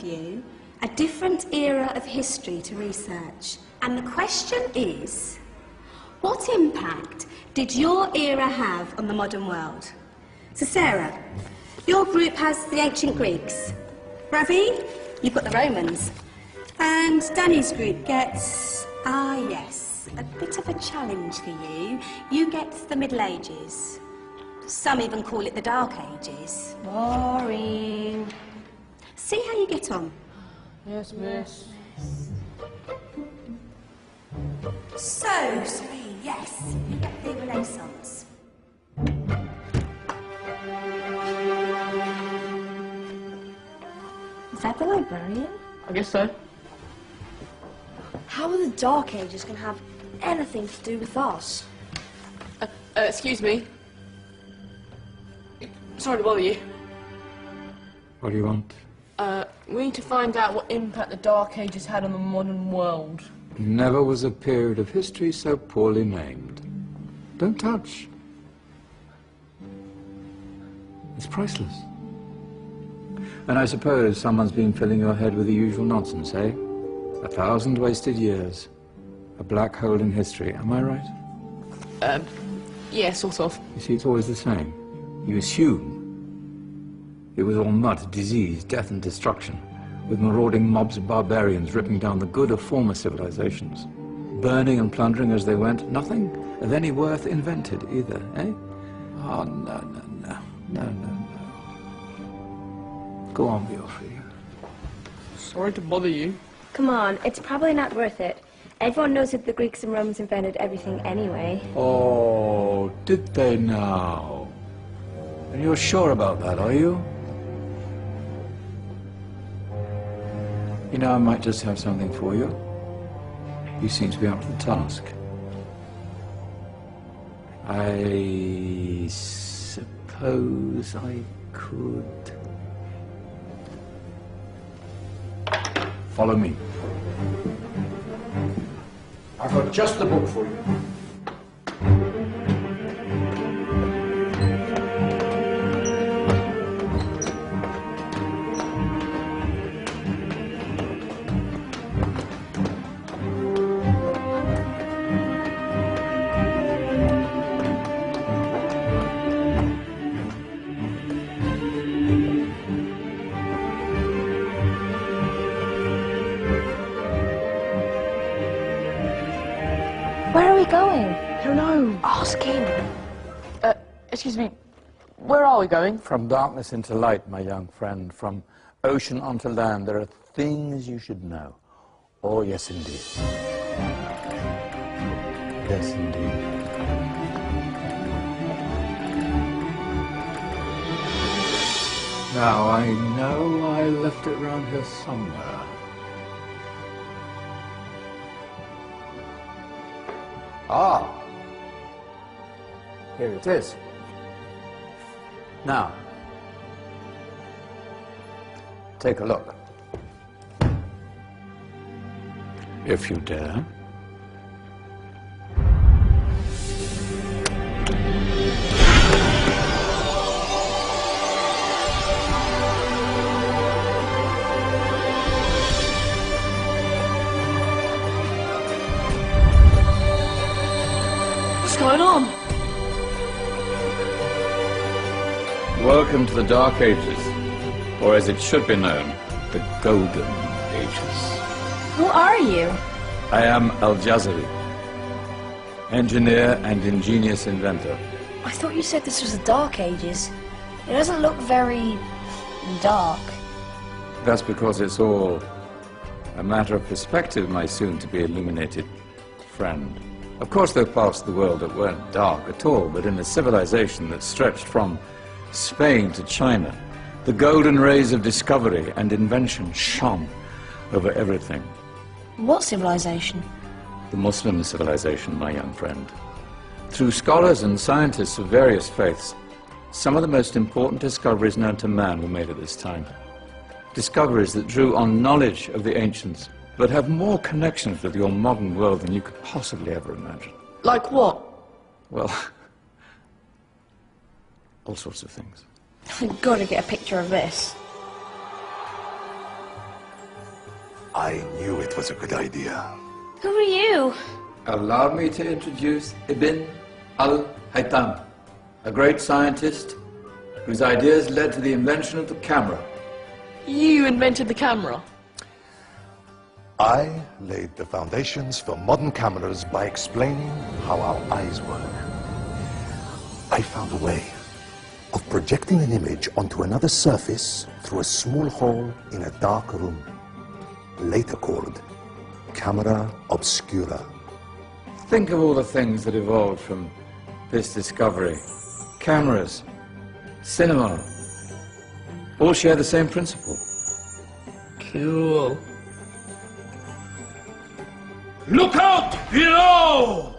you a different era of history to research. And the question is, what impact did your era have on the modern world? So Sarah, your group has the ancient Greeks. Ravi, you've got the Romans. And Danny's group gets, yes, a bit of a challenge for you. You get the Middle Ages. Some even call it the Dark Ages. Boring. See how you get on. Yes, miss. So, Serene, yes, you get the Renaissance. Is that the librarian? I guess so. How are the Dark Ages going to have anything to do with us? Excuse me. Sorry to bother you. What do you want? We need to find out what impact the Dark Ages had on the modern world. Never was a period of history so poorly named. Don't touch. It's priceless. And I suppose someone's been filling your head with the usual nonsense, eh? 1,000 wasted years. A black hole in history, am I right? Yeah, sort of. You see, it's always the same. You assume it was all mud, disease, death and destruction, with marauding mobs of barbarians ripping down the good of former civilizations, burning and plundering as they went. Nothing of any worth invented either, eh? Oh, no. Go on, Beofrey. Sorry to bother you. Come on, it's probably not worth it. Everyone knows that the Greeks and Romans invented everything anyway. Oh, did they now? And you're sure about that, are you? You know, I might just have something for you. You seem to be up to the task. I suppose I could... Follow me. I've got just the book for you. Where are we going? I don't know. Ask him. Excuse me. Where are we going? From darkness into light, my young friend. From ocean onto land, there are things you should know. Oh, yes, indeed. Yes, indeed. Now, I know I left it around here somewhere. Ah! Here it is. Now, take a look. If you dare. What's going on? Welcome to the Dark Ages, or as it should be known, the Golden Ages. Who are you? I am Al-Jazari, engineer and ingenious inventor. I thought you said this was the Dark Ages. It doesn't look very dark. That's because it's all a matter of perspective, my soon-to-be illuminated friend. Of course, there are parts of the world that weren't dark at all, but in a civilization that stretched from Spain to China, the golden rays of discovery and invention shone over everything. What civilization? The Muslim civilization, my young friend. Through scholars and scientists of various faiths, some of the most important discoveries known to man were made at this time. Discoveries that drew on knowledge of the ancients, but have more connections with your modern world than you could possibly ever imagine. Like what? Well, all sorts of things. I've got to get a picture of this. I knew it was a good idea. Who are you? Allow me to introduce Ibn al-Haytham, a great scientist whose ideas led to the invention of the camera. You invented the camera? I laid the foundations for modern cameras by explaining how our eyes work. I found a way of projecting an image onto another surface through a small hole in a dark room, later called camera obscura. Think of all the things that evolved from this discovery. Cameras, cinema, all share the same principle. Cool. Look out below!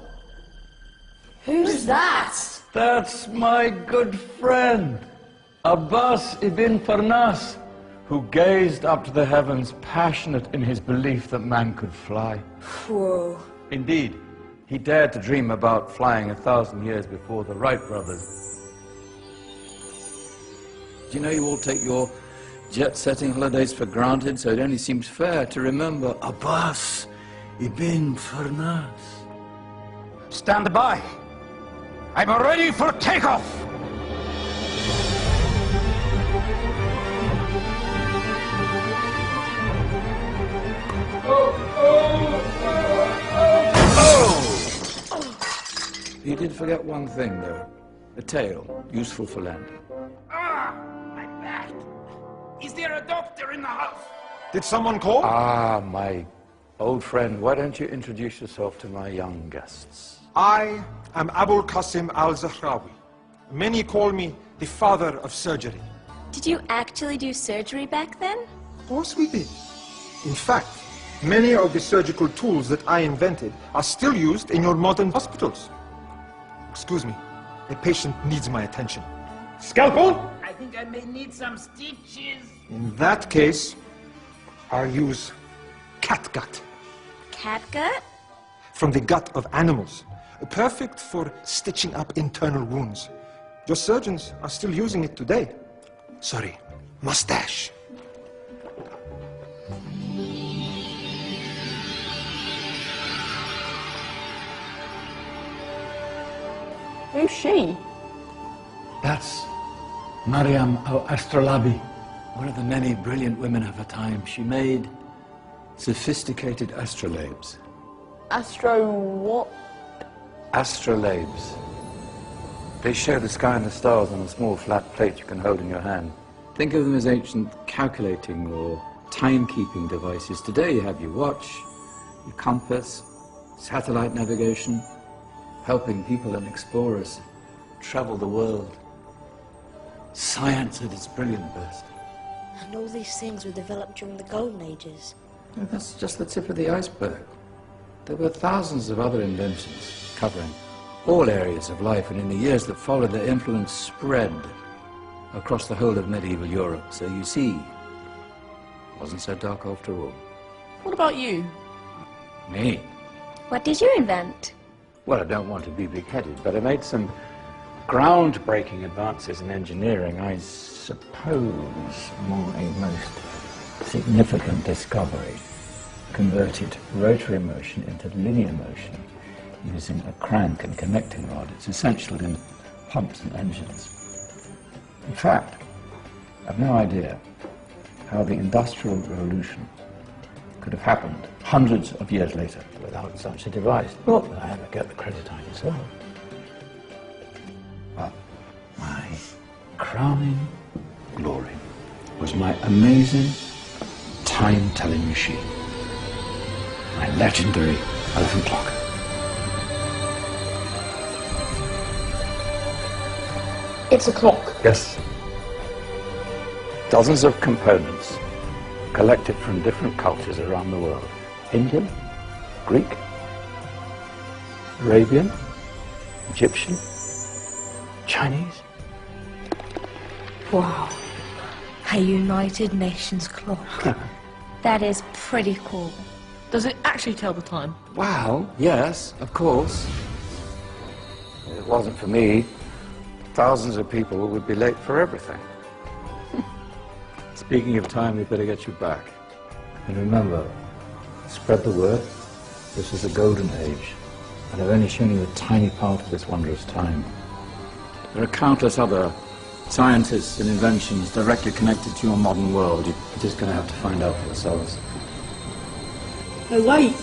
Who's that? That's my good friend, Abbas ibn Farnas, who gazed up to the heavens, passionate in his belief that man could fly. Whoa. Indeed, he dared to dream about flying 1,000 years before the Wright brothers. Do you know you all take your jet-setting holidays for granted, so it only seems fair to remember Abbas ibn Farnas. Stand by. I'm ready for takeoff. You did forget one thing, though. A tail, useful for landing. Ah, my back. Is there a doctor in the house? Did someone call? Ah, my old friend, why don't you introduce yourself to my young guests? I am Abul Qasim al-Zahrawi. Many call me the father of surgery. Did you actually do surgery back then? Of course we did. In fact, many of the surgical tools that I invented are still used in your modern hospitals. Excuse me, a patient needs my attention. Scalpel? I think I may need some stitches. In that case, I'll use catgut Catgut? from the gut of animals, perfect for stitching up internal wounds. Your surgeons are still using it today. Sorry, mustache. Who's she? That's Maryam al-Astrolabi, one of the many brilliant women of her time. She made sophisticated astrolabes. Astro what? Astrolabes. They show the sky and the stars on a small flat plate you can hold in your hand. Think of them as ancient calculating or timekeeping devices. Today you have your watch, your compass, satellite navigation, helping people and explorers travel the world. Science at its brilliant best. And all these things were developed during the Golden Ages. And that's just the tip of the iceberg. There were thousands of other inventions covering all areas of life, and in the years that followed, their influence spread across the whole of medieval Europe. So you see, it wasn't so dark after all. What about you? Me? What did you invent? Well, I don't want to be big-headed, but I made some groundbreaking advances in engineering. I suppose my most significant discovery converted rotary motion into linear motion using a crank and connecting rod. It's essential in pumps and engines. In fact, I've no idea how the Industrial Revolution could have happened hundreds of years later without such a device. Not that I ever get the credit I deserve. But my crowning glory was my amazing time-telling machine. My legendary elephant clock. It's a clock. Yes. Dozens of components collected from different cultures around the world. Indian, Greek, Arabian, Egyptian, Chinese. Wow. A United Nations clock. That is pretty cool. Does it actually tell the time? Well, yes, of course. If it wasn't for me, thousands of people would be late for everything. Speaking of time, we'd better get you back. And remember, Spread the word. This is a golden age, and I've only shown you a tiny part of this wondrous time. There are countless other scientists and inventions directly connected to your modern world. You're just going to have to find out for yourselves. No, wait!